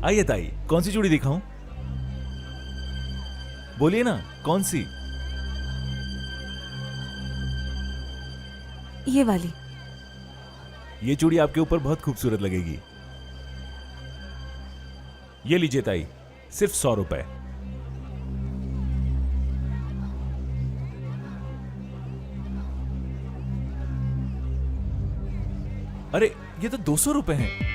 आइए ताई, कौन सी चूड़ी दिखाऊं? बोलिए ना, कौन सी? ये वाली। ये चूड़ी आपके ऊपर बहुत खूबसूरत लगेगी। ये लीजिए ताई, सिर्फ 100 रुपए। अरे ये तो 200 रुपए हैं।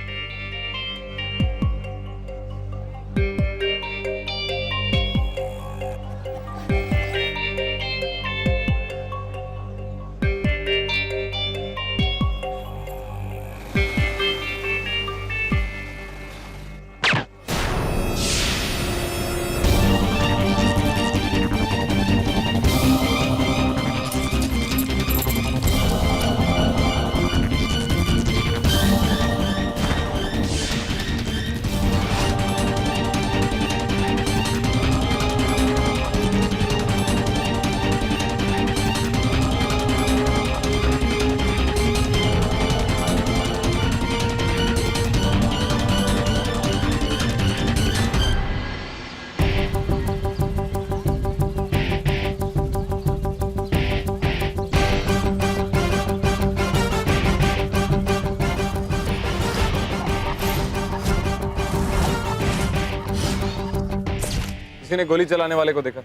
किसी ने गोली चलाने वाले को देखा?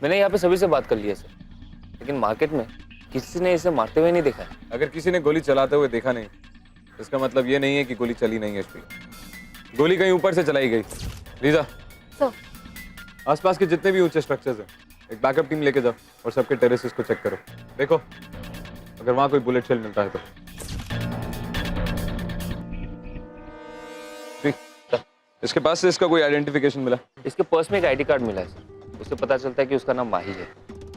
मैंने यहाँ पे सभी से बात कर ली है सर, लेकिन मार्केट में किसी ने इसे मारते हुए नहीं देखा है। अगर किसी ने गोली चलाते हुए देखा नहीं, इसका मतलब ये नहीं है कि गोली चली नहीं है। इसकी गोली कहीं ऊपर से चलाई गई। लीजा, आसपास के जितने भी ऊंचे स्ट्रक्चर्स हैं, एक बैकअप टीम लेके जाओ और सबके टेरेसेस को चेक करो। देखो अगर वहां कोई बुलेट शेल मिलता है तो। इसके पास से इसका कोई आइडेंटिफिकेशन मिला? इसके पर्स में एक आईडी कार्ड मिला है सर, उससे पता चलता है कि उसका नाम माही है।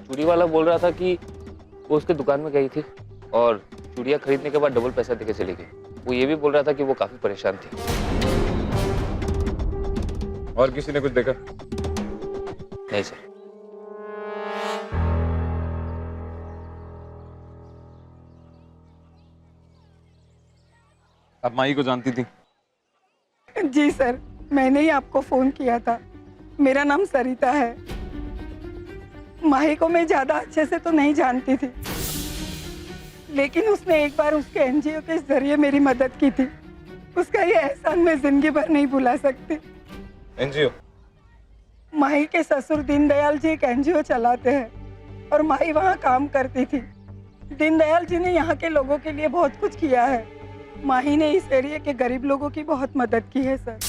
चूड़ी वाला बोल रहा था कि वो उसके दुकान में गई थी और चूड़ियाँ खरीदने के बाद डबल पैसा देके चली गई। वो ये भी बोल रहा था कि वो काफी परेशान थी। और किसी ने कुछ देखा? नहीं सर। आप माही को जानती थी? जी सर, मैंने ही आपको फोन किया था। मेरा नाम सरिता है। माही को मैं ज्यादा अच्छे से तो नहीं जानती थी, लेकिन उसने एक बार उसके एनजीओ के जरिए मेरी मदद की थी। उसका ये एहसान मैं जिंदगी भर नहीं भुला सकती। एनजीओ? माही के ससुर दीनदयाल जी एक एनजीओ चलाते हैं और माही वहाँ काम करती थी। दीनदयाल जी ने यहाँ के लोगों के लिए बहुत कुछ किया है। माही ने इस एरिया के गरीब लोगों की बहुत मदद की है सर।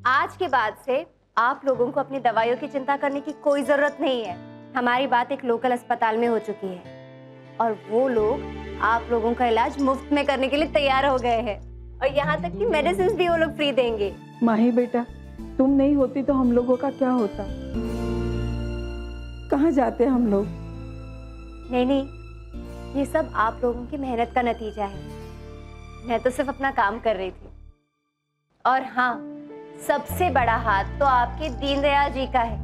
आज के बाद से आप लोगों को अपनी दवाइयों की चिंता करने की कोई जरूरत नहीं है। हमारी बात एक लोकल अस्पताल में हो चुकी है और वो लोग आप लोगों का इलाज मुफ्त में करने के लिए तैयार हो गए हैं और यहाँ तक कि मेडिसिन भी वो लोग फ्री देंगे। माही बेटा, तुम नहीं होती तो हम लोगों का क्या होता? कहाँ जाते हम लोग? नहीं, ये सब आप लोगों की मेहनत का नतीजा है। मैं तो सिर्फ अपना काम कर रही थी। और हाँ, सबसे बड़ा हाथ तो आपके दीनदयाल जी का है।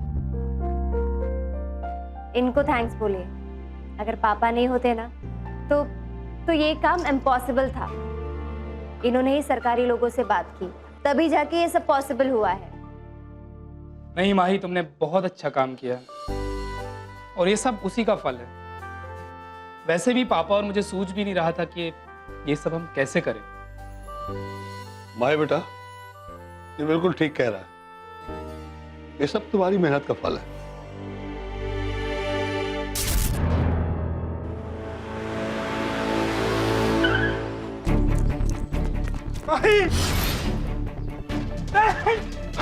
इनको थैंक्स बोलिए। अगर पापा नहीं होते ना तो ये काम इम्पॉसिबल था। इन्होंने ही सरकारी लोगों से बात की, तभी जाके ये सब पॉसिबल हुआ है। नहीं माही, तुमने बहुत अच्छा काम किया और ये सब उसी का फल है। वैसे भी पापा और मुझे सूझ भी नहीं रहा था कि ये सब हम कैसे करें। माही बेटा, ये बिल्कुल ठीक कह रहा है। ये सब तुम्हारी मेहनत का फल है।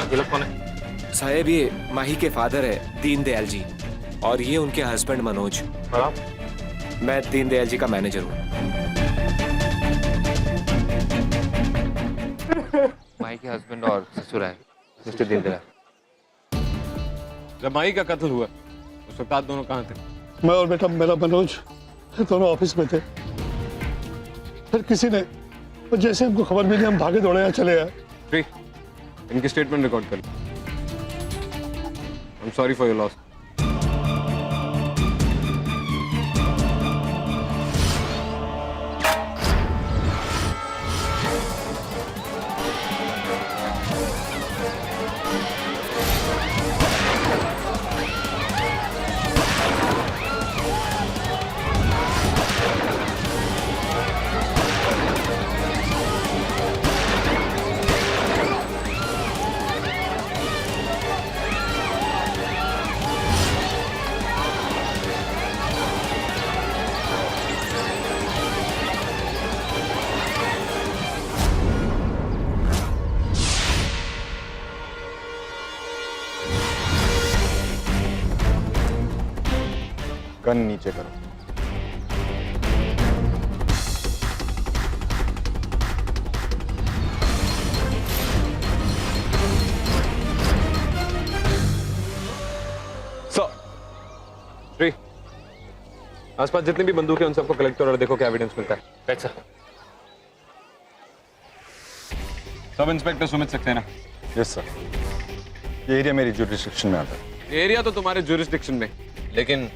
ये लोग कौन है? साहेब, ये माही के फादर है दीनदयाल जी और ये उनके हस्बैंड मनोज। और आप? मैं दीनदयाल जी का मैनेजर हूँ। माही के हस्बैंड और ससुर है मिस्टर दीनदयाल। जब माही का कत्ल हुआ उस वक्त आप दोनों कहाँ थे? मैं और बेटा मेरा मनोज दोनों ऑफिस में थे। फिर किसी ने, जैसे हमको खबर मिली, हम भागे दौड़े यहाँ चले आए। फ्री, इनकी स्टेटमेंट रिकॉर्ड कर लो। I am sorry for your loss. Gun नीचे करो। श्री, आसपास जितनी भी बंदूक है उन सबको कलेक्ट करो और देखो क्या एविडेंस मिलता है। Right sir. Sub inspector Sumit Saxena. Yes sir, ये एरिया मेरी जुरिस्डिक्शन में आता है। एरिया तो तुम्हारे जुरिस्डिक्शन में, लेकिन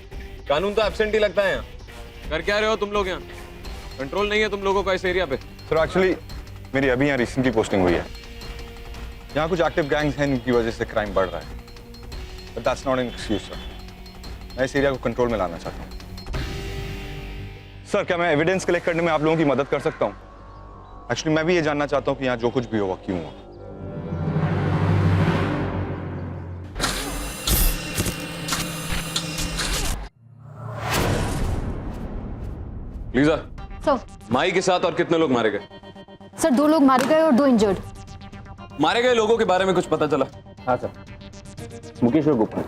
कानून तो एब्सेंट ही लगता है यहाँ। कर क्या रहे हो तुम लोग यहाँ? कंट्रोल नहीं है तुम लोगों का इस एरिया पे। सर एक्चुअली मेरी अभी यहाँ रिसेंटली पोस्टिंग हुई है। यहाँ कुछ एक्टिव गैंग्स हैं, इनकी वजह से क्राइम बढ़ रहा है। But that's not an excuse sir. मैं इस एरिया को कंट्रोल में लाना चाहता हूँ। सर क्या मैं एविडेंस कलेक्ट करने में आप लोगों की मदद कर सकता हूँ? एक्चुअली मैं भी ये जानना चाहता हूँ कि यहाँ जो कुछ भी हुआ क्यों हुआ। लीजा, सर माई के साथ और कितने लोग मारे गए? सर 2 लोग मारे गए और 2 इंजर्ड। मारे गए लोगों के बारे में कुछ पता चला? हाँ सर, मुकेश और गोपाल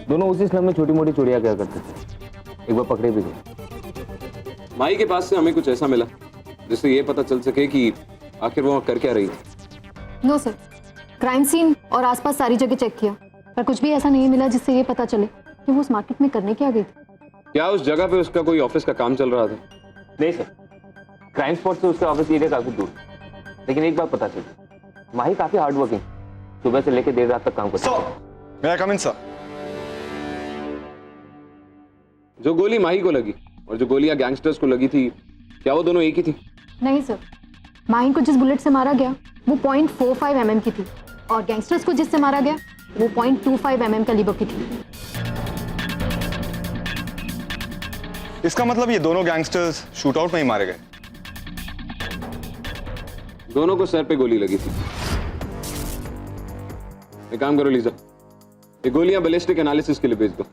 दोनों उसी स्लम में छोटी मोटी चोरियां किया करते थे। एक बार पकड़े भी गए। माई के पास से हमें कुछ ऐसा मिला जिससे ये पता चल सके कि आखिर वो कर क्या रही थी। नो सर, क्राइम सीन और आसपास सारी जगह चेक किया पर कुछ भी ऐसा नहीं मिला जिससे ये पता चले कि वो उस मार्केट में करने क्या गई थी। क्या उस जगह पे उसका कोई ऑफिस का काम चल रहा था? नहीं सर, क्राइम स्पॉट से उसका ऑफिस एरिया काफी दूर, लेकिन एक बात पता चली, माही काफी हार्ड वर्किंग, सुबह से लेकर देर रात तक काम करता है। मैं कम इन सर। जो गोली माही को लगी और जो गोलियां गैंगस्टर्स को लगी थी, क्या वो दोनों एक ही थी? नहीं सर, माही को जिस बुलेट से मारा गया वो 0.45 mm की थी और गैंगस्टर्स को जिससे मारा गया वो 0.25 mm कैलिबर की थी। इसका मतलब ये दोनों गैंगस्टर्स शूटआउट में ही मारे गए। दोनों को सर पे गोली लगी थी। एक काम करो लीजा, ये गोलियां बैलिस्टिक एनालिसिस के लिए भेज दो,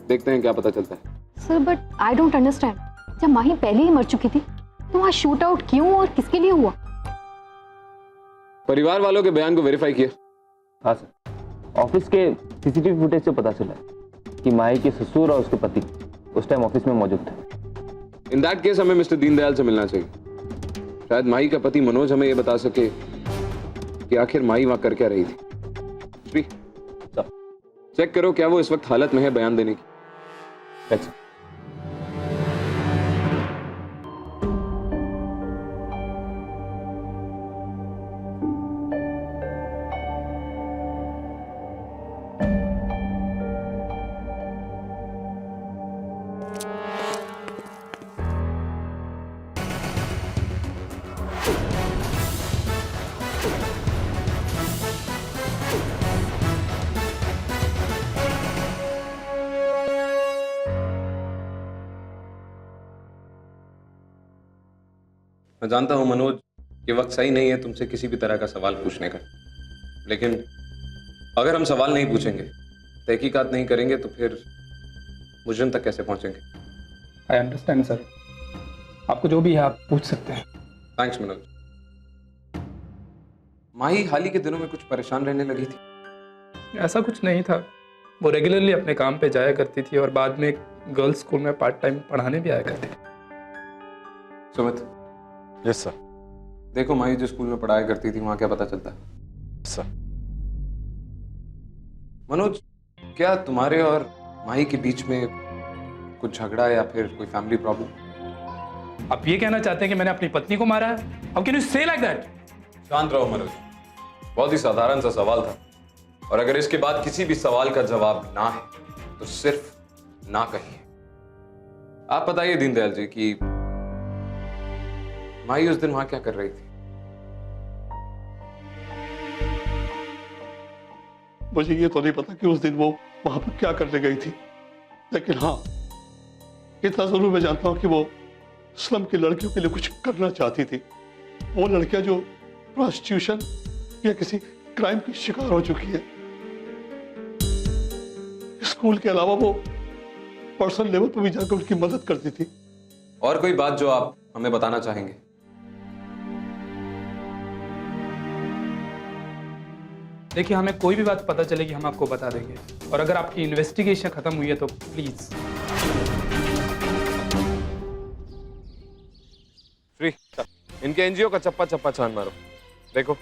देखते हैं क्या पता चलता है। Sir but I don't understand, जब माही पहले ही मर चुकी थी तो वहां शूट आउट क्यों और किसके लिए हुआ? परिवार वालों के बयान को वेरीफाई किया? हाँ सर, ऑफिस के सीसीटीवी फुटेज से पता चला कि माही के ससुर और उसके पति उस टाइम ऑफिस में मौजूद थे। इन दैट केस हमें मिस्टर दीनदयाल से मिलना चाहिए। शायद माही का पति मनोज हमें यह बता सके कि आखिर माही वहां कर क्या रही थी। श्री, चेक करो क्या वो इस वक्त हालत में है बयान देने की। अच्छा। मैं जानता हूं मनोज, ये वक्त सही नहीं है तुमसे किसी भी तरह का सवाल पूछने का, लेकिन अगर हम सवाल नहीं पूछेंगे, तहकीकात नहीं करेंगे तो फिर मुजरिम तक कैसे पहुंचेंगे? आई अंडरस्टैंड सर, आपको जो भी है आप पूछ सकते हैं। थैंक्स मनोज। माही हाल ही के दिनों में कुछ परेशान रहने लगी थी। ऐसा कुछ नहीं था, वो रेगुलरली अपने काम पे जाया करती थी और बाद में गर्ल्स स्कूल में पार्ट टाइम पढ़ाने भी आया करती थी। सुमित। Yes sir. देखो माही जो स्कूल में पढ़ाया करती थी वहां क्या पता चलता है? सर। मनोज, क्या तुम्हारे और माही के बीच में कुछ झगड़ा या फिर कोई फैमिली प्रॉब्लम? आप ये कहना चाहते हैं कि मैंने अपनी पत्नी को मारा है? हाउ कैन यू से लाइक दैट? शांत रहो मनोज, बहुत ही साधारण सा सवाल था, और अगर इसके बाद किसी भी सवाल का जवाब ना है तो सिर्फ ना कहिए। आप बताइए दीनदयाल जी कि माही उस दिन वहां क्या कर रही थी? मुझे ये तो नहीं पता कि उस दिन वो वहां पर क्या करने गई थी, लेकिन हाँ इतना जरूर मैं जानता हूं कि वो स्लम की लड़कियों के लिए कुछ करना चाहती थी। वो लड़कियां जो प्रोस्टिट्यूशन या किसी क्राइम की शिकार हो चुकी है। स्कूल के अलावा वो पर्सनल लेवल पर भी जाकर उनकी मदद करती थी। और कोई बात जो आप हमें बताना चाहेंगे? देखिए, हमें कोई भी बात पता चलेगी हम आपको बता देंगे, और अगर आपकी इन्वेस्टिगेशन खत्म हुई है तो प्लीज। श्री, इनके एनजीओ का चप्पा चप्पा छान मारो। देखो,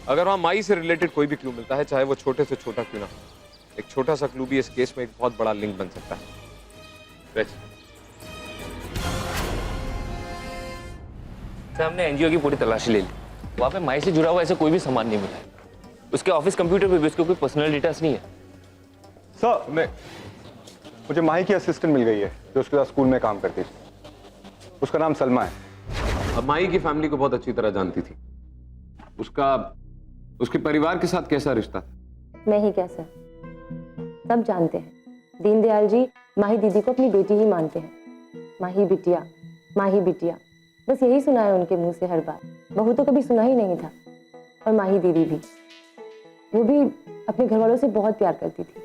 अगर वहां माई से रिलेटेड कोई भी क्लू मिलता है, चाहे वो छोटे से छोटा क्यों ना, एक छोटा सा क्लू भी इस केस में एक बहुत बड़ा लिंक बन सकता है। हमने एनजीओ की पूरी तलाशी ले ली, वहाँ पे माई से जुड़ा हुआ ऐसा कोई भी सामान नहीं मिला है। उसके ऑफिस कंप्यूटर पे भी उसके कोई पर्सनल डिटेल्स नहीं है। सर, मुझे माही की असिस्टेंट मिल गई है जो उसके साथ स्कूल में काम करती थी। उसका नाम सलमा है। अब माई की फैमिली को बहुत अच्छी तरह जानती थी। उसके परिवार के साथ कैसा रिश्ता था? मैं ही कैसा, सब जानते हैं। दीनदयाल जी माही दीदी को अपनी बेटी ही मानते हैं। माही बिटिया, माही बिटिया, बस यही सुना है उनके मुंह से हर बार। बहू तो कभी सुना ही नहीं था। और माही दीदी भी, वो भी अपने घर वालों से बहुत प्यार करती थी।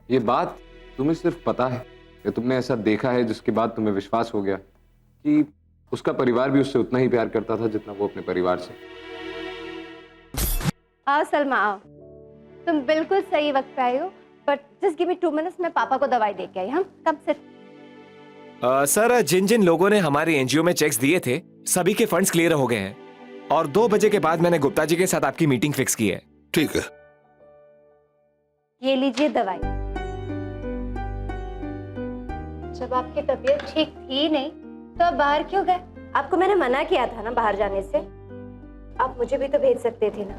ये बात तुम्हें सिर्फ पता है या तुमने ऐसा देखा है जिसके बाद तुम्हें विश्वास हो गया कि उसका परिवार भी उससे उतना ही प्यार करता था जितना वो अपने परिवार से? आओ सलमा, आओ। तुम बिल्कुल सही वक्त पे आई हो, but just give me 2 minutes, मैं पापा को दवाई दे के आई। हम कब से सर, जिन जिन लोगों ने हमारे एनजीओ में चेक्स दिए थे, सभी के फंड्स क्लियर हो गए हैं, और 2 बजे के बाद मैंने गुप्ता जी के साथ आपकी मीटिंग फिक्स की है। ठीक है। ये लीजिए दवाई। जब आपकी तबीयत ठीक थी नहीं तो आप बाहर क्यों गए? आपको मैंने मना किया था ना बाहर जाने से। आप मुझे भी तो भेज सकते थे ना।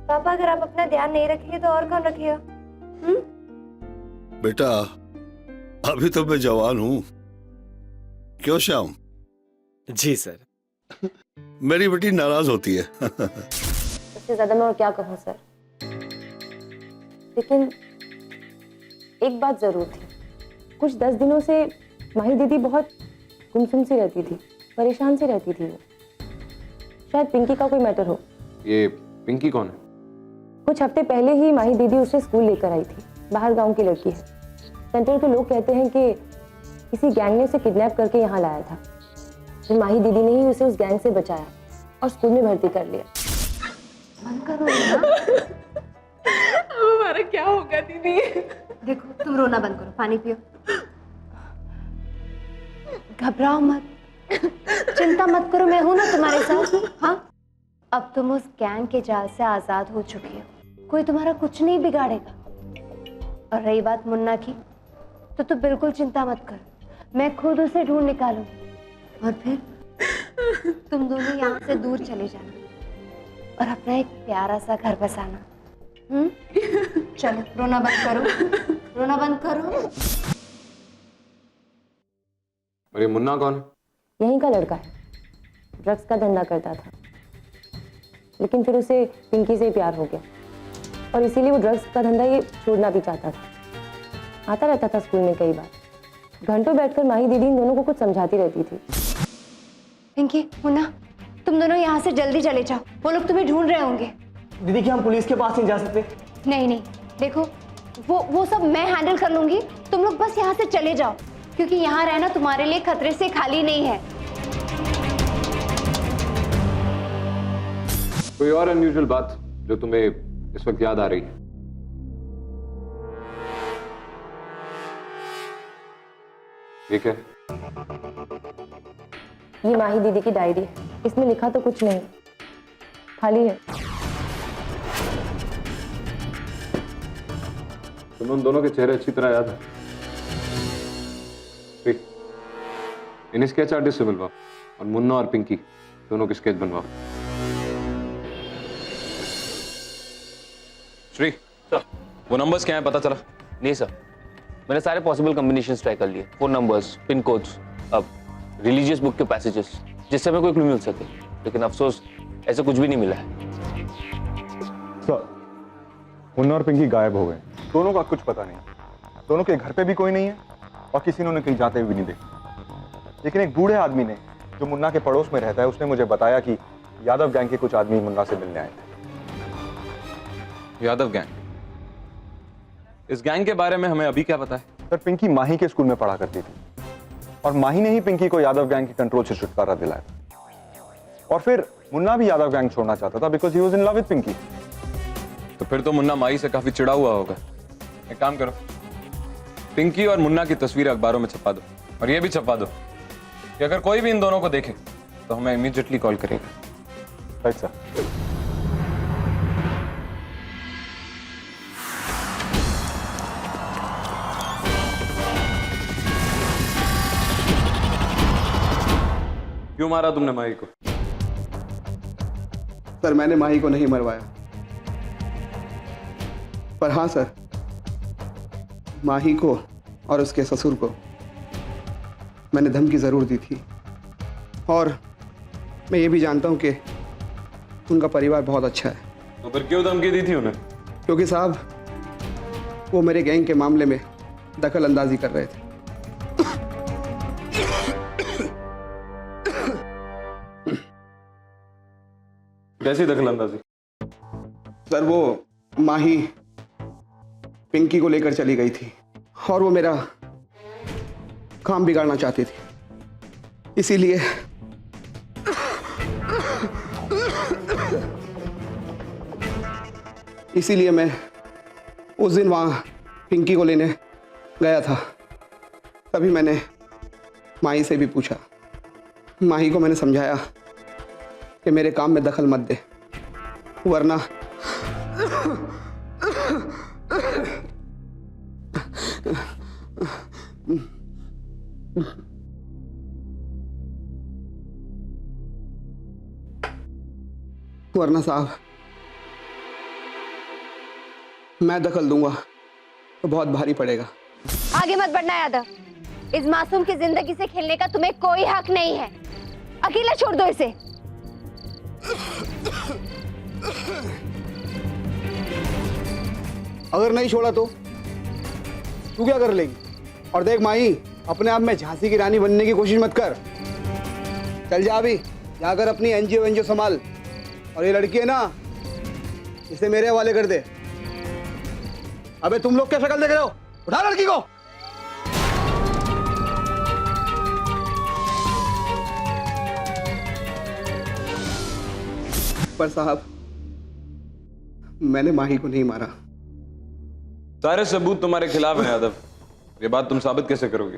पापा, अगर आप अपना ध्यान नहीं रखेंगे तो और कौन रखेगा? बेटा, अभी तो मैं जवान हूं। क्यों श्याम? जी सर। मेरी बेटी नाराज होती है। उससे ज्यादा मैं और क्या कहूँ सर। लेकिन एक बात जरूर थी, कुछ 10 दिनों से माही दीदी बहुत गुमसुम सी रहती थी, परेशान सी रहती थी। वो शायद पिंकी का कोई मैटर हो। ये पिंकी कौन है? कुछ हफ्ते पहले ही माही दीदी उसे स्कूल लेकर आई थी। बाहर गांव की लड़की है। सेंटर के लोग कहते हैं कि किसी गैंग ने उसे किडनैप करके यहाँ लाया था। फिर माही दीदी ने ही उसे उस गैंग से बचाया और स्कूल में भर्ती कर लिया। बंद करो ना। हमारा क्या होगा दीदी? देखो, तुम रोना बंद करो, पानी पियो। घबराओ मत, चिंता मत करो, मैं हूं ना तुम्हारे साथ। हाँ, अब तुम उस गैंग के जाल से आजाद हो चुकी हो। कोई तुम्हारा कुछ नहीं बिगाड़ेगा। और रही बात मुन्ना की, तो तू बिल्कुल चिंता मत कर, मैं खुद उसे ढूंढ निकालूंगी। और फिर तुम दोनों यहाँ से दूर चले जाना और अपना एक प्यारा सा घर बसाना। चलो, रोना बंद करो, रोना बंद करो। और ये मुन्ना कौन है? यहीं का लड़का है, ड्रग्स का धंधा करता था, लेकिन फिर उसे पिंकी से प्यार हो गया और इसीलिए वो ड्रग्स का धंधा ये छोड़ना भी चाहता था। आता रहता था स्कूल में कई बार, घंटों बैठकर माही दीदी इन दोनों को कुछ समझाती रहती थी। पिंकी, मुन्ना, तुम दोनों यहाँ से जल्दी चले जाओ, वो लोग तुम्हें ढूंढ रहे होंगे। दीदी, क्या हम पुलिस के पास नहीं जा सकते? नहीं नहीं, देखो, वो सब मैं हैंडल कर लूंगी। तुम लोग बस यहाँ से चले जाओ, क्योंकि यहाँ रहना तुम्हारे लिए खतरे से खाली नहीं है। कोई और अनयूजुअल बात जो तुम्हें इस वक्त याद आ रही है? ठीक है। ये माही दीदी की डायरी है, इसमें लिखा तो कुछ नहीं, खाली है। तुम्हें उन दोनों के चेहरे अच्छी तरह याद है? इन स्केच आर्टिस्ट से मिलवाओ और मुन्ना और पिंकी दोनों के स्केच बनवाओ। श्री सर, वो नंबर्स क्या है, पता चला? नहीं सर, मैंने सारे पॉसिबल कॉम्बिनेशंस ट्राई कर लिए, फोन नंबर्स, पिन कोड्स, अब रिलीजियस बुक के पैसेजेस, जिससे हमें कोई क्लू मिल सके, लेकिन अफसोस ऐसा कुछ भी नहीं मिला है। सर, मुन्ना और पिंकी गायब हो गए। दोनों का कुछ पता नहीं। दोनों के घर पे भी कोई नहीं है और किसी ने उन्हें कहीं जाते हुए भी नहीं देखा। लेकिन एक बूढ़े आदमी ने, जो मुन्ना के पड़ोस में रहता है, उसने मुझे बताया कि यादव गैंग के कुछ आदमी मुन्ना से मिलने आए थे। यादव गैंग? इस गैंग के बारे में हमें अभी क्या पता है? सर, पिंकी माही के स्कूल में पढ़ा करती थी और माही ने ही पिंकी को यादव गैंग के कंट्रोल से छुटकारा दिलाया। और फिर मुन्ना भी यादव गैंग छोड़ना चाहता था because he was in love with Pinky. तो फिर तो मुन्ना माही से काफी चिढ़ा हुआ होगा। एक काम करो, पिंकी और मुन्ना की तस्वीर अखबारों में छपा दो, और ये भी छपा दो कि अगर कोई भी इन दोनों को देखे तो हमें इमीडिएटली कॉल करेगा। Right sir. क्यों मारा तुमने माही को? सर मैंने माही को नहीं मरवाया, पर हाँ सर, माही को और उसके ससुर को मैंने धमकी जरूर दी थी, और मैं ये भी जानता हूँ कि उनका परिवार बहुत अच्छा है। तो फिर क्यों धमकी दी थी उन्हें? क्योंकि साहब वो मेरे गैंग के मामले में दखल अंदाजी कर रहे थे। कैसी दखल अंदाजी? सर वो माही पिंकी को लेकर चली गई थी और वो मेरा काम बिगाड़ना चाहती थी, इसीलिए मैं उस दिन वहां पिंकी को लेने गया था। तभी मैंने माही से भी पूछा, माही को मैंने समझाया कि मेरे काम में दखल मत दे, वरना साहब मैं दखल दूंगा तो बहुत भारी पड़ेगा। आगे मत बढ़ना यादव, इस मासूम की जिंदगी से खेलने का तुम्हें कोई हक नहीं है। अकेला छोड़ दो इसे। अगर नहीं छोड़ा तो तू क्या कर लेगी? और देख माही, अपने आप में झांसी की रानी बनने की कोशिश मत कर। चल जा अभी, जाकर अपनी एनजीओ संभाल, और ये लड़की है ना, इसे मेरे हवाले कर दे। अबे तुम लोग क्या शक्ल देख रहे हो? उठा लड़की को। पर साहब मैंने माही को नहीं मारा। सारे सबूत तुम्हारे खिलाफ हैं यादव, ये बात तुम साबित कैसे करोगे?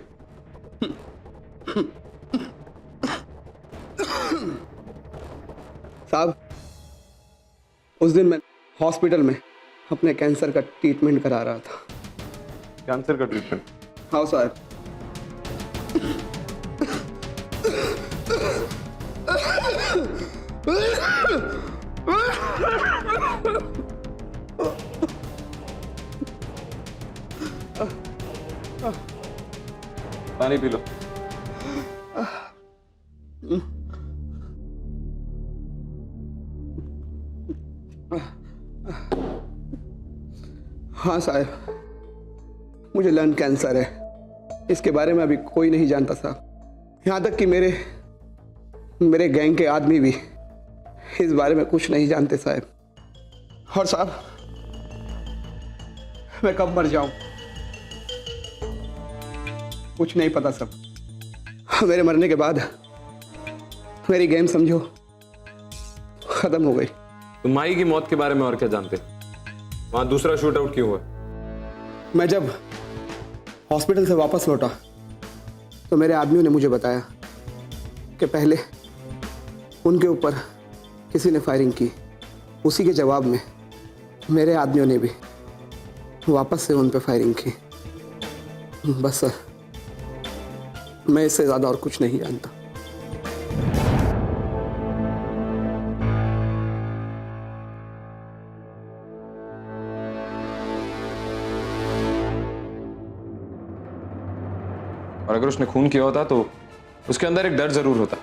साहब उस दिन मैं हॉस्पिटल में अपने कैंसर का ट्रीटमेंट करा रहा था। कैंसर का ट्रीटमेंट? हाँ साहब। पानी पी लो। हाँ साहब, मुझे लंग कैंसर है। इसके बारे में अभी कोई नहीं जानता साहब, यहाँ तक कि मेरे गैंग के आदमी भी इस बारे में कुछ नहीं जानते साहब। और साहब मैं कब मर जाऊं कुछ नहीं पता सब। मेरे मरने के बाद मेरी गेम समझो खत्म हो गई। तुम माही की मौत के बारे में और क्या जानते? वहां दूसरा शूट आउट क्यों हुआ? मैं जब हॉस्पिटल से वापस लौटा तो मेरे आदमियों ने मुझे बताया कि पहले उनके ऊपर किसी ने फायरिंग की। उसी के जवाब में मेरे आदमियों ने भी वापस से उन पर फायरिंग की। बस सर, मैं इससे ज़्यादा और कुछ नहीं जानता। और अगर उसने खून किया होता तो उसके अंदर एक डर जरूर होता।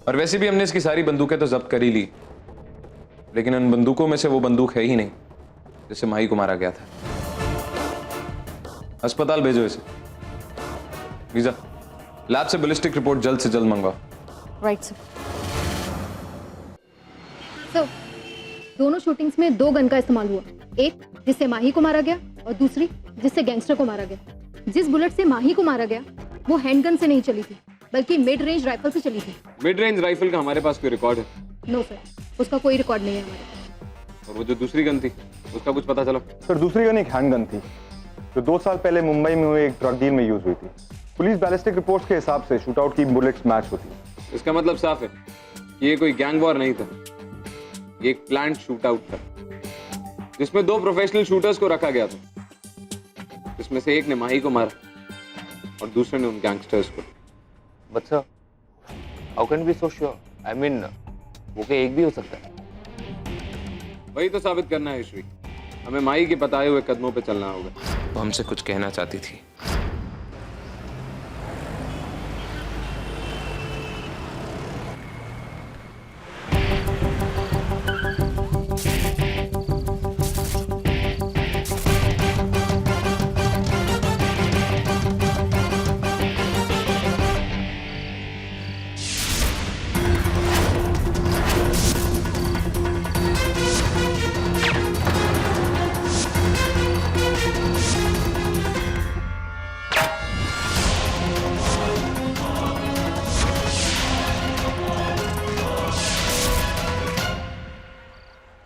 और वैसे भी हमने इसकी सारी बंदूकें तो जब्त कर ही ली, लेकिन उन बंदूकों में से वो बंदूक है ही नहीं जिससे माही को मारा गया था। अस्पताल भेजो इसे। वीजा, लैब से बैलिस्टिक रिपोर्ट जल्द से जल्द मंगवाओ। Right sir. सर, दोनों शूटिंग्स में 2 गन का इस्तेमाल हुआ, एक जिससे माही को मारा गया और दूसरी जिससे गैंगस्टर को मारा गया। जिस बुलेट से माही को मारा गया वो हैंडगन से नहीं चली थी, बल्कि मिड रेंज राइफल से चली थी। मिड रेंज राइफल का हमारे पास कोई रिकॉर्ड है? नो सर, उसका कोई रिकॉर्ड नहीं है हमारे पास। और वो जो दूसरी गन थी उसका कुछ पता चलो। सर दूसरी गन एक हैंडगन थी जो 2 साल पहले मुंबई में हुए एक ड्रग डील में यूज हुई थी। पुलिस बैलिस्टिक रिपोर्ट्स के हिसाब से शूटआउट की बुलेट्स मैच होती है। इसका मतलब साफ है कि ये कोई गैंग वॉर नहीं था, ये एक प्लान्ड शूटआउट था जिसमें 2 प्रोफेशनल शूटर्स को रखा गया था, जिसमें से एक ने माही को मारा और दूसरे ने उन गैंगस्टर्स को। But sir, how can be so sure? I mean, वो कोई एक भी हो सकता है। वही तो साबित करना है श्री, हमें माही के बताए हुए कदमों पे चलना होगा। वो हमसे कुछ कहना चाहती थी।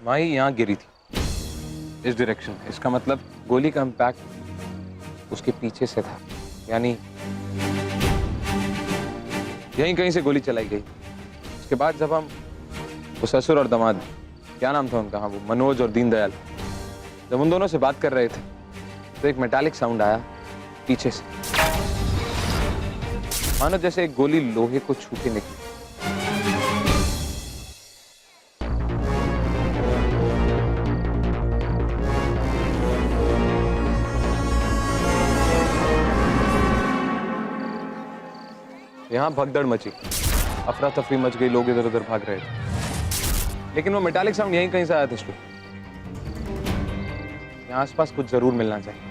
माही यहाँ गिरी थी, इस डायरेक्शन में। इसका मतलब गोली का इम्पैक्ट उसके पीछे से था, यानी यहीं कहीं से गोली चलाई गई। उसके बाद जब हम वो ससुर और दामाद, क्या नाम था उनका, हाँ वो मनोज और दीनदयाल, जब उन दोनों से बात कर रहे थे तो एक मेटालिक साउंड आया पीछे से, मानो जैसे एक गोली लोहे को छू के निकली। यहाँ भगदड़ मची, अफरा तफरी मच गई, लोग इधर उधर भाग रहे थे। लेकिन वो मेटालिक साउंड यहीं कहीं से आया था। यहाँ आसपास कुछ जरूर मिलना चाहिए।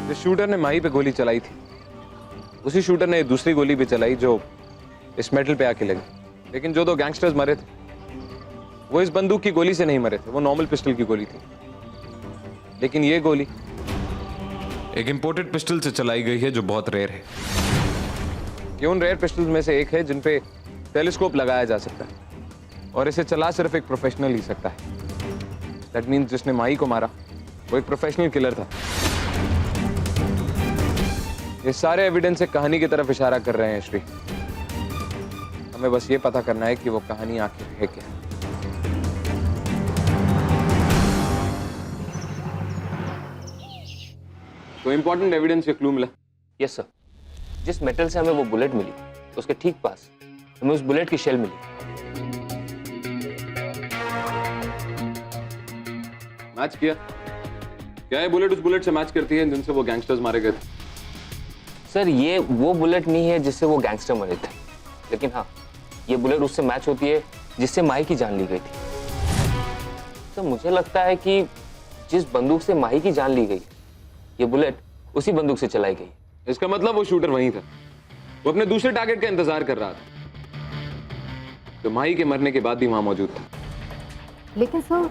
जिस शूटर ने माही पे गोली चलाई थी, उसी शूटर ने दूसरी गोली भी चलाई जो इस मेटल पे आके लगी। लेकिन जो 2 गैंगस्टर्स मरे थे वो इस बंदूक की गोली से नहीं मरे थे, वो नॉर्मल पिस्टल की गोली थी। लेकिन ये गोली एक इंपोर्टेड पिस्टल से चलाई गई है जो बहुत रेयर है। ये उन रेयर पिस्टल्स में से एक है जिन पे टेलीस्कोप लगाया जा सकता है और इसे चला सिर्फ एक प्रोफेशनल ही सकता है। दैट मीन्स जिसने माही को मारा वो एक प्रोफेशनल किलर था। ये सारे एविडेंस एक कहानी की तरफ इशारा कर रहे हैं श्री। हमें बस ये पता करना है कि वो कहानी आखिर है क्या। तो इंपॉर्टेंट एविडेंस या क्लू मिला? यस सर, जिस मेटल से हमें वो बुलेट मिली उसके ठीक पास हमें उस बुलेट की शेल मिली। मैच किया क्या? ये बुलेट उस बुलेट से मैच करती है जिनसे वो गैंगस्टर्स मारे गए थे? सर, ये वो बुलेट नहीं है जिससे वो गैंगस्टर मरे थे, लेकिन हाँ, ये बुलेट उससे मैच होती है जिससे माही की जान ली गई थी। तो मुझे लगता है कि जिस बंदूक से माही की जान ली गई, ये बुलेट उसी बंदूक से चलाई गई। इसका मतलब वो शूटर वहीं था, वो अपने दूसरे टारगेट का इंतजार कर रहा था जो माही के मरने के बाद भी वहां मौजूद था। लेकिन सर,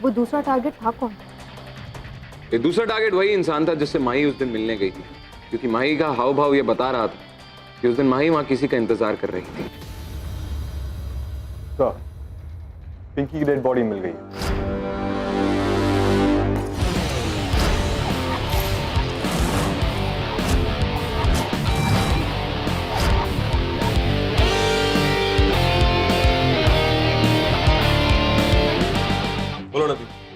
वो दूसरा टारगेट था कौन? ये दूसरा टारगेट वही इंसान था जिससे माही उस दिन मिलने गई थी, क्योंकि माही का हाव भाव ये बता रहा था कि उस दिन माही वहां किसी का इंतजार कर रही थी। सर, पिंकी की डेड बॉडी मिल गई है। बोलो ना।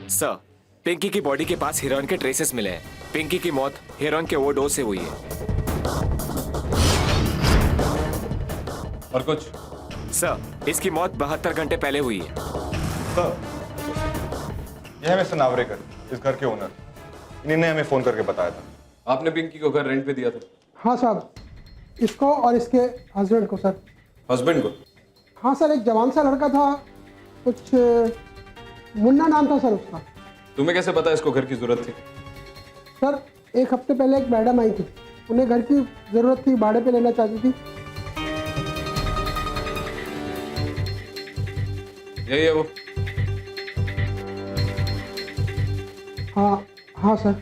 सर, पिंकी की बॉडी के पास हीरोइन के ट्रेसेस मिले हैं। पिंकी की मौत हीरोइन के ओवरडोज से हुई है। और कुछ? सर, इसकी मौत 72 घंटे पहले हुई है। सर, यह है मिस्टर नावरेकर, इस घर के ओनर। इन्हीं ने हमें फोन करके बताया था। आपने पिंकी को घर रेंट पे दिया था? हाँ साहब, इसको और इसके हस्बैंड को सर। हस्बैंड को? हाँ सर, एक जवान सा लड़का था, कुछ मुन्ना नाम था सर उसका। तुम्हें कैसे पता इसको घर की जरूरत थी? सर, 1 हफ्ते पहले एक मैडम आई थी, उन्हें घर की जरूरत थी, भाड़े पे लेना चाहती थी। यही है वो। हाँ हाँ सर।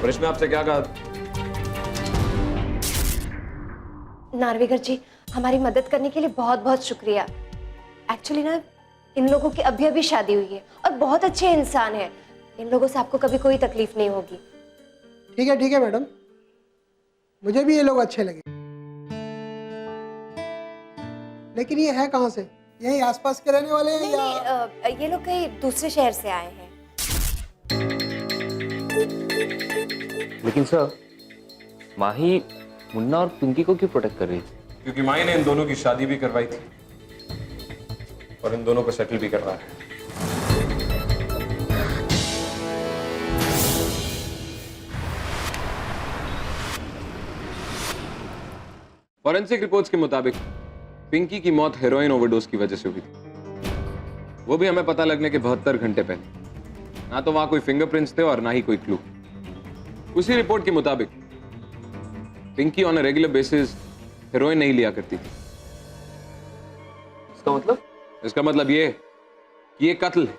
प्रश्न आपसे क्या कहा? नार्वेकर जी, हमारी मदद करने के लिए बहुत बहुत शुक्रिया। एक्चुअली ना, इन लोगों की अभी अभी शादी हुई है और बहुत अच्छे इंसान हैं। इन लोगों से आपको कभी कोई तकलीफ नहीं होगी। ठीक है मैडम, मुझे भी ये लोग अच्छे लगे। लेकिन ये है कहाँ से? यही आसपास के रहने वाले हैं नहीं, या? नहीं, ये लोग कहीं दूसरे शहर से आए हैं। लेकिन सर, माही मुन्ना और पिंकी को क्यों प्रोटेक्ट कर रही थी? क्योंकि माई ने इन दोनों की शादी भी करवाई थी और इन दोनों को सेटल भी करवा है। फॉरेंसिक रिपोर्ट्स के मुताबिक पिंकी की मौत हेरोइन ओवरडोज की वजह से हुई थी, वो भी हमें पता लगने के 72 घंटे पहले। ना तो वहां कोई फिंगरप्रिंट्स थे और ना ही कोई क्लू। उसी रिपोर्ट के मुताबिक Pinky on a regular basis heroin नहीं लिया करती थी। इसका मतलब? इसका मतलब ये कि ये कत्ल है,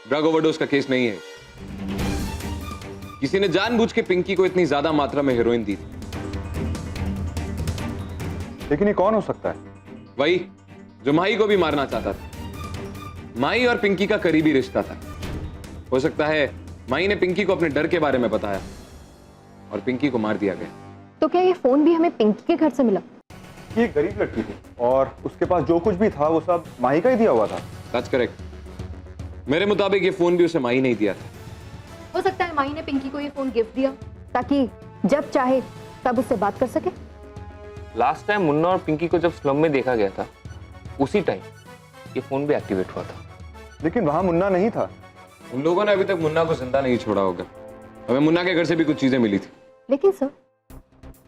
ड्रग ओवरडोज का केस नहीं है। किसी ने जानबूझ के पिंकी को इतनी ज्यादा मात्रा में हेरोइन दी थी। लेकिन ये कौन हो सकता है? वही जो माही को भी मारना चाहता था। माही और पिंकी का करीबी रिश्ता था। हो सकता है माही ने पिंकी को अपने डर के बारे में बताया और पिंकी को मार दिया गया। तो क्या ये फोन भी हमें पिंकी के घर से मिला? ये एक गरीब लड़की थी और उसके पास जो कुछ भी था वो सब माही का ही दिया हुआ था। That's correct। मेरे मुताबिक ये फोन भी उसे माही ने ही दिया था। हो सकता है माही ने पिंकी को ये फोन गिफ्ट दिया ताकि जब चाहे तब उससे बात कर सके। लास्ट टाइम मुन्ना और पिंकी को जब स्लम में देखा गया था, उसी टाइम ये फोन भी एक्टिवेट हुआ था। लेकिन वहां मुन्ना नहीं था। उन लोगों ने अभी तक मुन्ना को जिंदा नहीं छोड़ा होगा। हमें मुन्ना के घर से भी कुछ चीजें मिली थी। लेकिन सर,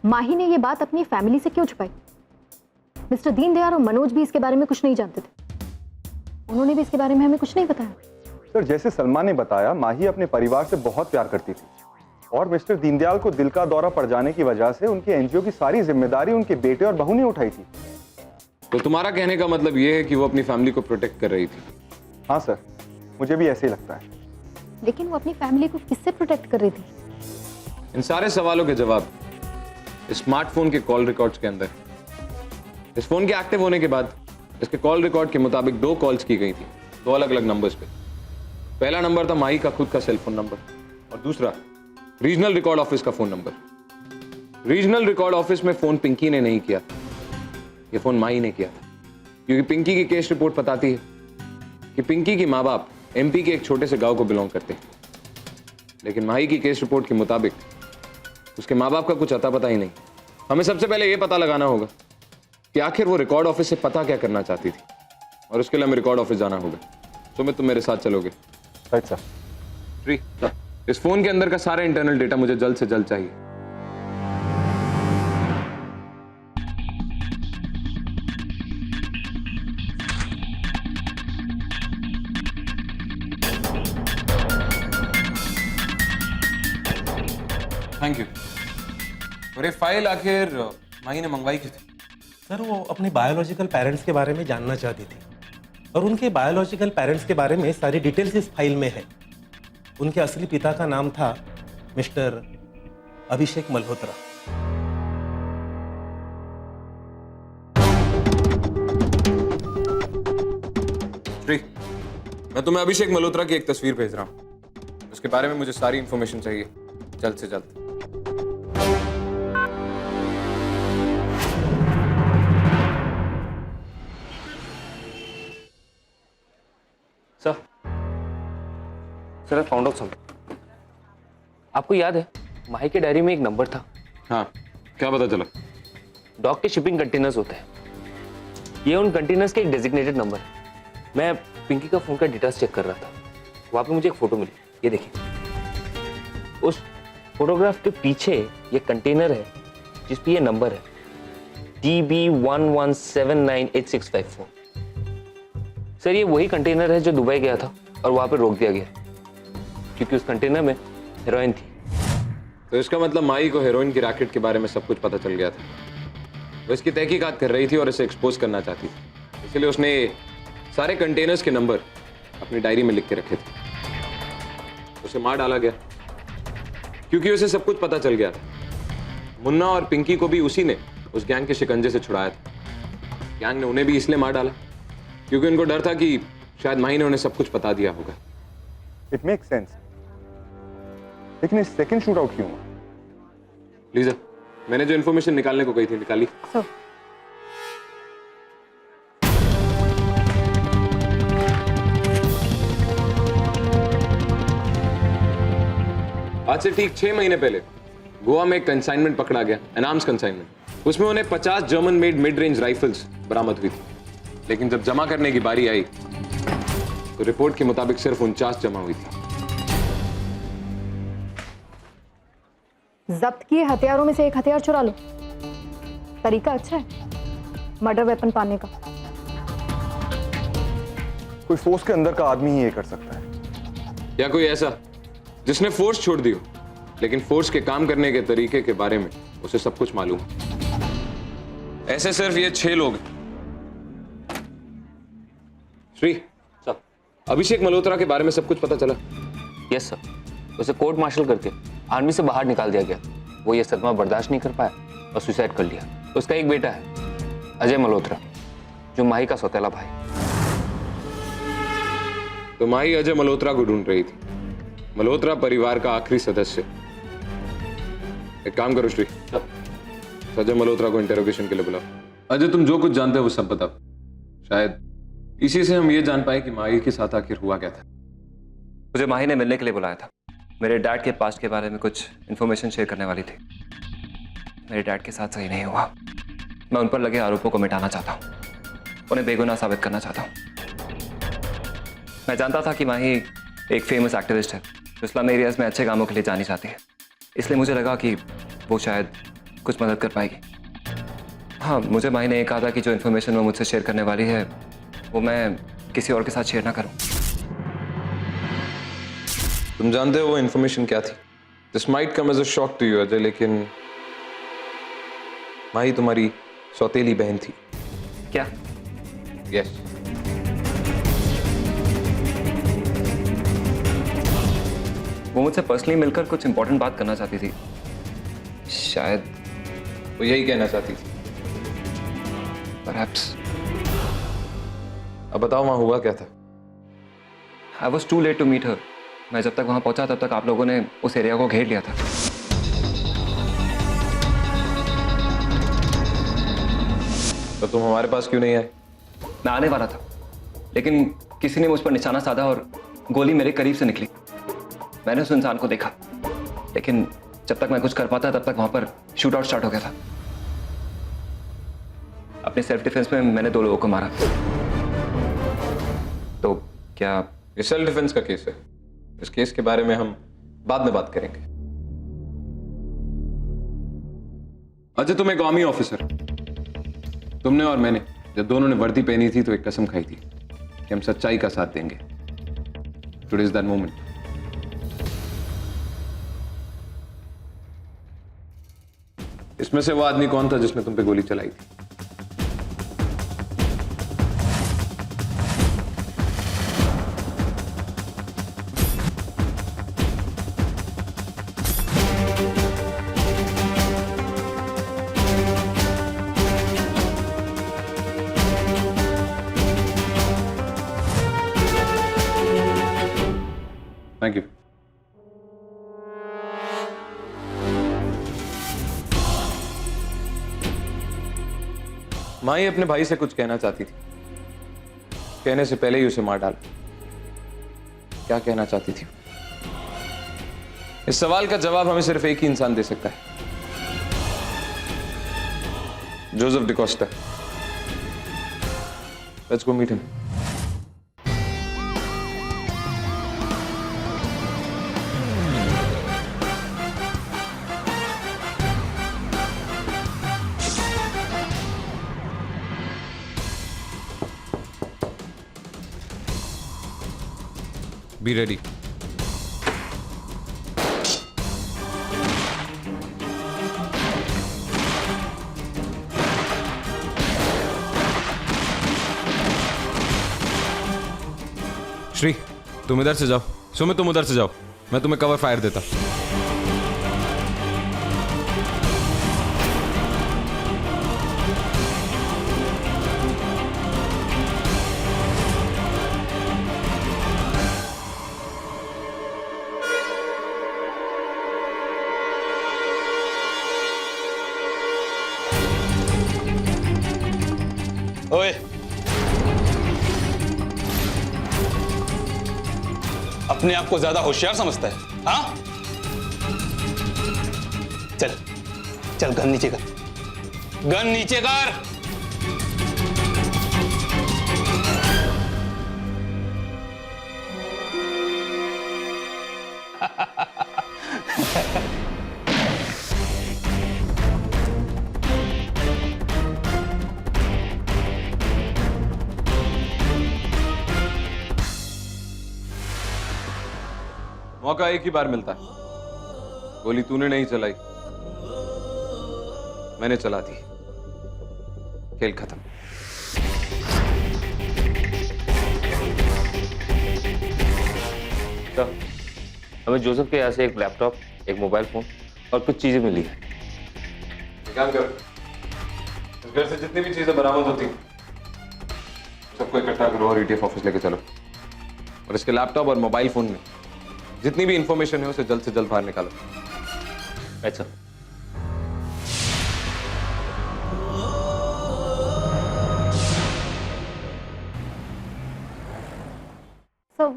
माही ने ये बात अपनी फैमिली से क्यों छुपाई? मिस्टर दीनदयाल और मनोज भी इसके बारे में कुछ नहीं जानते थे। उन्होंने भी इसके बारे में हमें कुछ नहीं बताया। सर, जैसे सलमान ने बताया, माही अपने परिवार से बहुत प्यार करती थी और मिस्टर दीनदयाल को दिल का दौरा पड़ जाने की वजह से उनकी एनजीओ की सारी जिम्मेदारी उनके बेटे और बहू ने उठाई थी। तो तुम्हारा कहने का मतलब यह है कि वो अपनी फैमिली को प्रोटेक्ट कर रही थी? हाँ सर, मुझे भी ऐसे ही लगता है। लेकिन वो अपनी फैमिली को किससे प्रोटेक्ट कर रही थी? इन सारे सवालों के जवाब स्मार्टफोन के कॉल रिकॉर्ड्स के अंदर। इस फोन के एक्टिव होने के बाद इसके कॉल रिकॉर्ड के मुताबिक 2 कॉल्स की गई थी, 2 अलग अलग नंबर्स पे। पहला नंबर था माही का खुद का सेल फोन नंबर और दूसरा रीजनल रिकॉर्ड ऑफिस का phone number. Regional record office में फोन पिंकी ने नहीं किया, ये फोन माही ने किया था। क्योंकि पिंकी की केस रिपोर्ट बताती है कि पिंकी के माँ बाप एमपी के एक छोटे से गांव को बिलोंग करते हैं। लेकिन माही की केस रिपोर्ट के मुताबिक उसके माँ बाप का कुछ अता पता ही नहीं। हमें सबसे पहले यह पता लगाना होगा कि आखिर वो रिकॉर्ड ऑफिस से पता क्या करना चाहती थी, और उसके लिए हमें रिकॉर्ड ऑफिस जाना होगा। सुमित, तुम मेरे साथ चलोगे? Right sir. श्री, इस फोन के अंदर का सारा इंटरनल डेटा मुझे जल्द से जल्द चाहिए। Thank you. और ये फाइल आखिर माही ने मंगवाई क्यों थी? सर, वो अपने बायोलॉजिकल पेरेंट्स के बारे में जानना चाहती थी और उनके बायोलॉजिकल पेरेंट्स के बारे में सारी डिटेल्स इस फाइल में है। उनके असली पिता का नाम था मिस्टर अभिषेक मल्होत्रा। श्री, मैं तुम्हें अभिषेक मल्होत्रा की एक तस्वीर भेज रहा हूं। उसके बारे में मुझे सारी इंफॉर्मेशन चाहिए जल्द से जल्द। Sir, I found out something. आपको याद है माही के डायरी में एक नंबर था? हाँ, क्या पता चला? डॉग के शिपिंग कंटेनर्स होते हैं, ये उन कंटेनर्स के एक डेजिग्नेटेड नंबर है। मैं पिंकी का फोन का डिटेल्स चेक कर रहा था, वहां पे मुझे एक फोटो मिली। ये देखिए, उस फोटोग्राफ के पीछे ये कंटेनर है जिस पे ये नंबर है DB11798654। सर, ये वही कंटेनर है जो दुबई गया था और वहां पे रोक दिया गया क्योंकि उस कंटेनर में हेरोइन थी। तो इसका मतलब माही को हेरोइन की रैकेट के बारे में सब कुछ पता चल गया था। वो इसकी तहकीकात कर रही थी और इसे एक्सपोज करना चाहती थी, इसलिए उसने सारे कंटेनर्स के नंबर अपनी डायरी में लिख के रखे थे। उसे मार डाला गया क्योंकि उसे सब कुछ पता चल गया था। मुन्ना और पिंकी को भी उसी ने उस गैंग के शिकंजे से छुड़ाया था। गैंग ने उन्हें भी इसलिए मार डाला क्योंकि उनको डर था कि शायद माही ने उन्हें सब कुछ बता दिया होगा। इट मेक सेंस, लेकिन इस सेकंड शूट आउट क्यों हुआ? लीजा, मैंने जो इन्फॉर्मेशन निकालने को कही थी निकाली। आज से ठीक 6 महीने पहले गोवा में एक कंसाइनमेंट पकड़ा गया, एन आर्म्स कंसाइनमेंट। उसमें उन्हें 50 German made mid range rifles बरामद हुई थी, लेकिन जब जमा करने की बारी आई तो रिपोर्ट के मुताबिक सिर्फ 49 जमा हुई थी। जब्त किए हथियारों में से एक हथियार चुरा लो। तरीका अच्छा है मर्डर वेपन पाने का। कोई फोर्स के अंदर का आदमी ही ये कर सकता है, या कोई ऐसा जिसने फोर्स छोड़ दी हो लेकिन फोर्स के काम करने के तरीके के बारे में उसे सब कुछ मालूम। ऐसे सिर्फ ये 6 लोग हैं। श्री सर, अभिषेक मल्होत्रा के बारे में सब कुछ पता चला? यस सर, उसे कोर्ट मार्शल करके आर्मी से बाहर निकाल दिया गया। वो ये सदमा बर्दाश्त नहीं कर पाया और सुसाइड कर लिया। उसका एक बेटा है अजय मल्होत्रा, जो माही का सौतेला भाई। तो माही अजय मल्होत्रा को ढूंढ रही थी, मल्होत्रा परिवार का आखिरी सदस्य। एक काम करो श्री, अजय मल्होत्रा को इंटेरोगेशन के लिए बुलाओ। अजय, तुम जो कुछ जानते हो वो सब बताओ। शायद इसी से हम ये जान पाए कि माही के साथ आखिर हुआ क्या था। मुझे माही ने मिलने के लिए बुलाया था। मेरे डैड के पास्ट के बारे में कुछ इन्फॉर्मेशन शेयर करने वाली थी। मेरे डैड के साथ सही नहीं हुआ। मैं उन पर लगे आरोपों को मिटाना चाहता हूँ, उन्हें बेगुनाह साबित करना चाहता हूँ। मैं जानता था कि माही एक फेमस एक्टिविस्ट है जो स्लम एरियाज में अच्छे कामों के लिए जानी जाती है, इसलिए मुझे लगा कि वो शायद कुछ मदद कर पाएगी। हाँ, मुझे माही ने ये कहा था कि जो इन्फॉर्मेशन वो मुझसे शेयर करने वाली है वो मैं किसी और के साथ शेयर ना करूँ। तुम जानते हो वो इन्फॉर्मेशन क्या थी? This might come as a shock to you Ajay, लेकिन माही तुम्हारी सौतेली बहन थी। क्या? यस। वो मुझसे पर्सनली मिलकर कुछ इंपॉर्टेंट बात करना चाहती थी। शायद वो यही कहना चाहती थी। Perhaps. अब बताओ वहां हुआ क्या था? I was too late to meet her. मैं जब तक वहां पहुंचा तब तक आप लोगों ने उस एरिया को घेर लिया था। तो तुम हमारे पास क्यों नहीं आए? मैं आने वाला था, लेकिन किसी ने मुझ पर निशाना साधा और गोली मेरे करीब से निकली। मैंने उस इंसान को देखा, लेकिन जब तक मैं कुछ कर पाता तब तक वहां पर शूट आउट स्टार्ट हो गया था। अपने सेल्फ डिफेंस में मैंने 2 लोगों को मारा। तो क्या ये सेल्फ डिफेंस का केस है? इस केस के बारे में हम बाद में बात करेंगे। अजय, तुम एक आर्मी ऑफिसर, तुमने और मैंने जब दोनों ने वर्दी पहनी थी तो एक कसम खाई थी कि हम सच्चाई का साथ देंगे। Today is that moment. इसमें से वो आदमी कौन था जिसने तुम पे गोली चलाई थी? Thank you. माही अपने भाई से कुछ कहना चाहती थी, कहने से पहले ही उसे मार डाला। क्या कहना चाहती थी? इस सवाल का जवाब हमें सिर्फ एक ही इंसान दे सकता है, Joseph D'Costa. Let's go meet him. Be ready. Shri तुम इधर से जाओ, सुमित तुम उधर से जाओ, मैं तुम्हें कवर फायर देता। ओए, अपने आप को ज्यादा होशियार समझता है? हाँ, चल चल गन नीचे कर, गन नीचे कर। मौका एक ही बार मिलता है। गोली तूने नहीं चलाई, मैंने चला दी। खेल खत्म। तो हमें जोसेफ के यहाँ से एक लैपटॉप, एक मोबाइल फोन और कुछ चीजें मिली है। काम कर, इस घर से जितनी भी चीजें बरामद होती सबको इकट्ठा करो और ETF ऑफिस लेके चलो, और इसके लैपटॉप और मोबाइल फोन में जितनी भी इंफॉर्मेशन है उसे जल्द से जल्द बाहर निकालो। अच्छा। सर,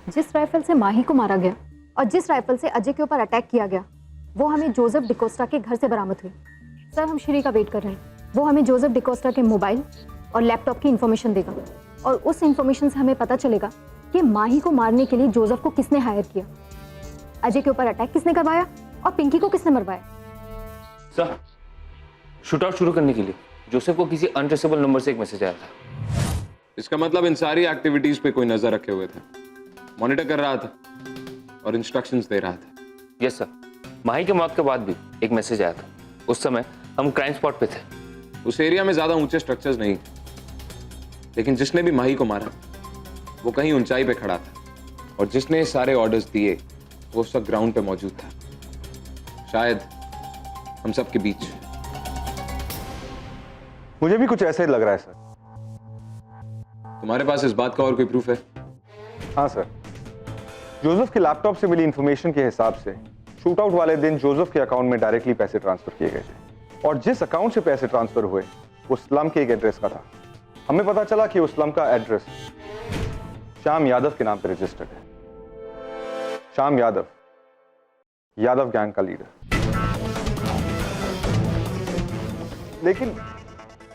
जिस राइफल से माही को मारा गया और जिस राइफल से अजय के ऊपर अटैक किया गया वो हमें जोसेफ डिकोस्टा के घर से बरामद हुई। सर, हम श्री का वेट कर रहे हैं। वो हमें जोसेफ डिकोस्टा के मोबाइल और लैपटॉप की इंफॉर्मेशन देगा और उस इंफॉर्मेशन से हमें पता चलेगा कि माही को मारने के लिए जोसेफ को किसने हायर किया, अजय के ऊपर अटैक किसने करवाया और पिंकी को किसने मरवाया। सर, शूटआउट शुरू करने के लिए जोसेफ को किसी अनट्रेसेबल नंबर से एक मैसेज आया था। इसका मतलब इन सारी एक्टिविटीज पे कोई नजर रखे हुए था, मॉनिटर कर रहा था और इंस्ट्रक्शंस दे रहा था। यस सर, माही के मौत के बाद भी एक मैसेज आया था। उस समय हम क्राइम स्पॉट पे थे। उस एरिया में ज्यादा ऊंचे स्ट्रक्चर्स नहीं, लेकिन जिसने भी माही को मारा वो कहीं ऊंचाई पे खड़ा था, और जिसने सारे ऑर्डर्स दिए वो सब ग्राउंड पे मौजूद था, शायद हम सब के बीच। मुझे भी कुछ ऐसा ही लग रहा है सर। तुम्हारे पास इस बात का और कोई प्रूफ है? हाँ सर, जोसेफ के लैपटॉप से मिली इंफॉर्मेशन के हिसाब से शूट आउट वाले दिन जोसेफ के अकाउंट में डायरेक्टली पैसे ट्रांसफर किए गए थे, और जिस अकाउंट से पैसे ट्रांसफर हुए वो स्लम के एक एड्रेस का था। हमें पता चला कि उस स्लम का एड्रेस श्याम यादव के नाम पर रजिस्टर्ड है। श्याम यादव, यादव गैंग का लीडर। लेकिन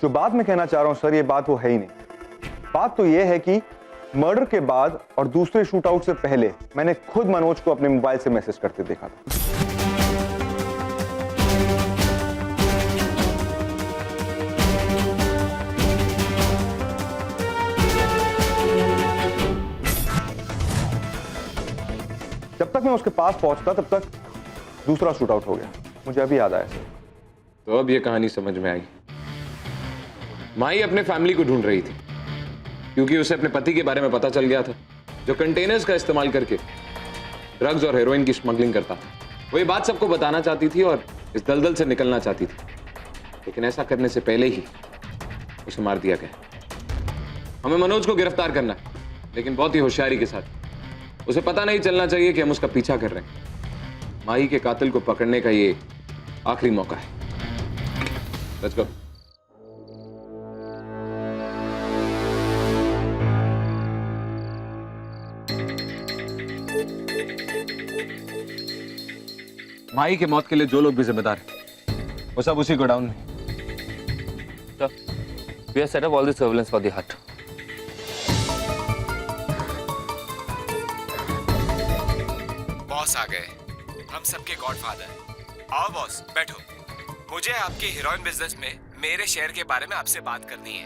जो बात मैं कहना चाह रहा हूं सर, ये बात वो है ही नहीं। बात तो ये है कि मर्डर के बाद और दूसरे शूट आउट से पहले मैंने खुद मनोज को अपने मोबाइल से मैसेज करते देखा था। जब तक मैं उसके पास पहुंचता तब तक दूसरा शूट आउट हो गया। मुझे अभी याद आया सर। तो अब ये कहानी समझ में आई। माही अपने फैमिली को ढूंढ रही थी क्योंकि उसे अपने पति के बारे में पता चल गया था, जो कंटेनर्स का इस्तेमाल करके ड्रग्स और हेरोइन की स्मगलिंग करता था। वो ये बात सबको बताना चाहती थी और इस दलदल से निकलना चाहती थी, लेकिन ऐसा करने से पहले ही उसे मार दिया गया। हमें मनोज को गिरफ्तार करना है, लेकिन बहुत ही होशियारी के साथ। उसे पता नहीं चलना चाहिए कि हम उसका पीछा कर रहे हैं। माही के कातिल को पकड़ने का ये आखिरी मौका है। Let's go. माही के मौत के लिए जो लोग भी जिम्मेदार हैं वो सब उसी गोडाउन में। Sir, we have set up all the surveillance for the hut. Boss आ गए, हम सबके गॉडफादर। आओ बॉस, बैठो। मुझे आपके हीरोइन बिजनेस में मेरे शेयर के बारे में आपसे बात करनी है।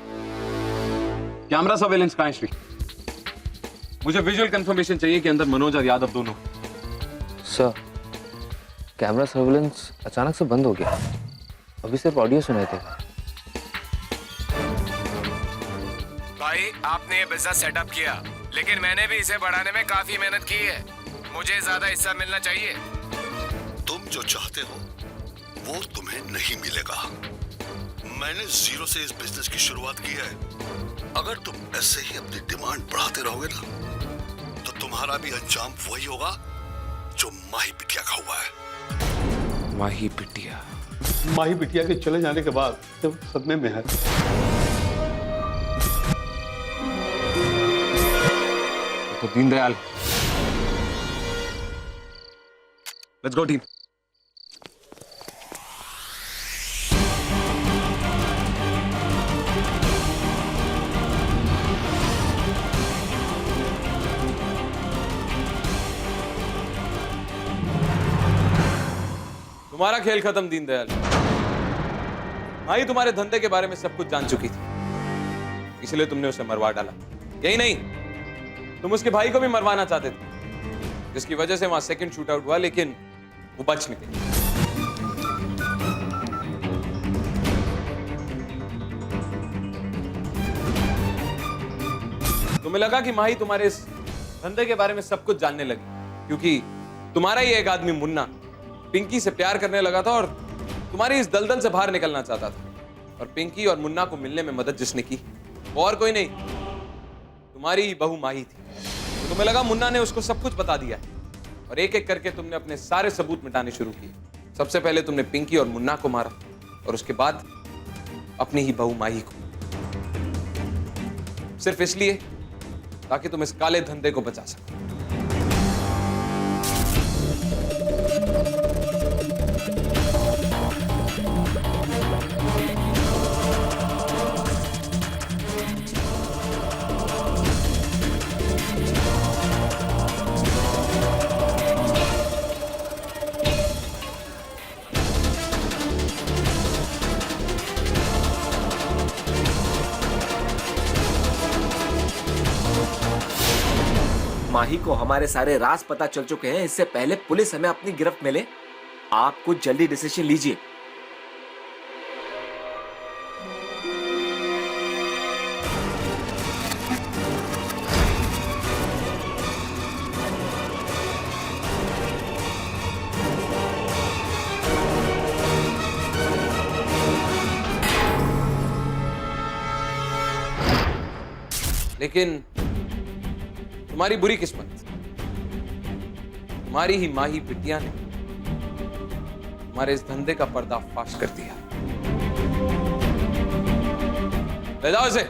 कैमरा सर्वेलेंस कहां है श्री? मुझे विजुअल कंफर्मेशन चाहिए कि अंदर मनोज और यादव दोनों। सर, कैमरा सर्वेलेंस अचानक से बंद हो गया। अभी सिर्फ ऑडियो सुनाई थे। भाई, आपने ये बिजनेस सेटअप किया, लेकिन मैंने भी इसे बढ़ाने में काफी मेहनत की है। मुझे ज्यादा हिस्सा मिलना चाहिए। तुम जो चाहते हो वो तुम्हें नहीं मिलेगा। मैंने जीरो से इस बिजनेस की शुरुआत की है। अगर तुम ऐसे ही अपनी डिमांड बढ़ाते रहोगे ना तो तुम्हारा भी अंजाम वही होगा जो माही बिटिया का हुआ है। माही बिटिया? माही बिटिया के चले जाने के बाद जब सदमे में है। तो दीनदयाल। Let's go team. तुम्हारा खेल खत्म दीनदयाल। माही तुम्हारे धंधे के बारे में सब कुछ जान चुकी थी, इसलिए तुमने उसे मरवा डाला। यही नहीं, तुम उसके भाई को भी मरवाना चाहते थे, जिसकी वजह से वहां सेकंड शूट आउट हुआ, लेकिन वो बच निकले। तुम्हें लगा कि माही तुम्हारे इस धंधे के बारे में सब कुछ जानने लगी, क्योंकि तुम्हारा ही एक आदमी मुन्ना पिंकी से प्यार करने लगा था और तुम्हारी इस दलदल से बाहर निकलना चाहता था। और पिंकी और मुन्ना को मिलने में मदद जिसने की वो और कोई नहीं, तुम्हारी ही बहू माही थी। तो तुम्हें लगा मुन्ना ने उसको सब कुछ बता दिया और एक एक करके तुमने अपने सारे सबूत मिटाने शुरू किए। सबसे पहले तुमने पिंकी और मुन्ना को मारा और उसके बाद अपनी ही बहू माही को, सिर्फ इसलिए ताकि तुम इस काले धंधे को बचा सको। माही को हमारे सारे राज पता चल चुके हैं। इससे पहले पुलिस हमें अपनी गिरफ्त में ले, आप कुछ जल्दी डिसीजन लीजिए। लेकिन तुम्हारी बुरी किस्मत, तुम्हारी ही माही बिटिया ने तुम्हारे इस धंधे का पर्दाफाश कर दिया। ले जाओ इसे।